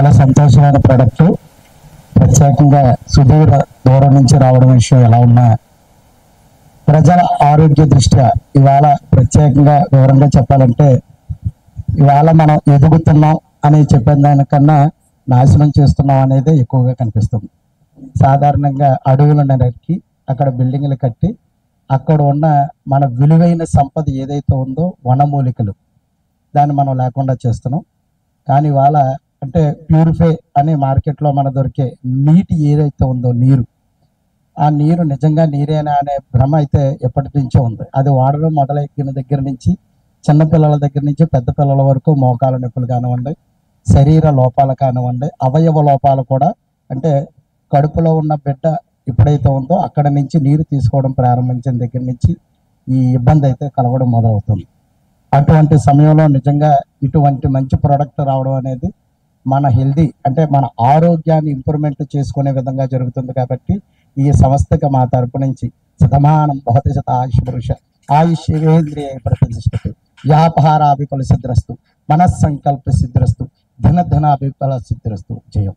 చాలా సంతోషమైన ప్రోడక్ట్. ప్రత్యేకంగా సుదూర దూరం నుంచి రావడం విషయం ఎలా ఉన్నా ప్రజల ఆరోగ్య దృష్ట్యా ఇవాళ ప్రత్యేకంగా వివరంగా చెప్పాలంటే ఇవాళ మనం ఎదుగుతున్నాం అని చెప్పిన దానికన్నా నాశనం చేస్తున్నాం అనేది ఎక్కువగా కనిపిస్తుంది. సాధారణంగా అడవులను నరికి అక్కడ బిల్డింగ్లు కట్టి అక్కడ ఉన్న మన విలువైన సంపద ఏదైతే ఉందో వనమూలికలు దాన్ని మనం లేకుండా చేస్తున్నాం. కానీ ఇవాళ అంటే ప్యూరిఫై అనే మార్కెట్లో మన దొరికే నీటి ఏదైతే ఉందో నీరు, ఆ నీరు నిజంగా నీరేనా అనే భ్రమ అయితే ఎప్పటి నుంచో ఉంది. అది వాడడం మొదలెక్కిన దగ్గర నుంచి చిన్నపిల్లల దగ్గర నుంచి పెద్ద పిల్లల వరకు మోకాల నొప్పులు కానివ్వండి, శరీర లోపాలు కానివ్వండి, అవయవ లోపాలు కూడా, అంటే కడుపులో ఉన్న బిడ్డ ఎప్పుడైతే ఉందో అక్కడ నుంచి నీరు తీసుకోవడం ప్రారంభించిన దగ్గర నుంచి ఈ ఇబ్బంది అయితే కలగడం మొదలవుతుంది. అటువంటి సమయంలో నిజంగా ఇటువంటి మంచి ప్రోడక్ట్ రావడం అనేది మన హెల్దీ అంటే మన ఆరోగ్యాన్ని ఇంప్రూవ్మెంట్ చేసుకునే విధంగా జరుగుతుంది. కాబట్టి ఈ సంస్థకి మా తరపు నుంచి శతమానం భవతి శత ఆయుష్ పురుష ఆయుష్యేంద్రియ ప్రతిష్టతు వ్యాపారాభిఫల సిద్ధిరస్తు మనస్సంకల్ప సిద్ధిరస్తు ధన ధనాభిఫల సిద్ధిరస్తు జయం.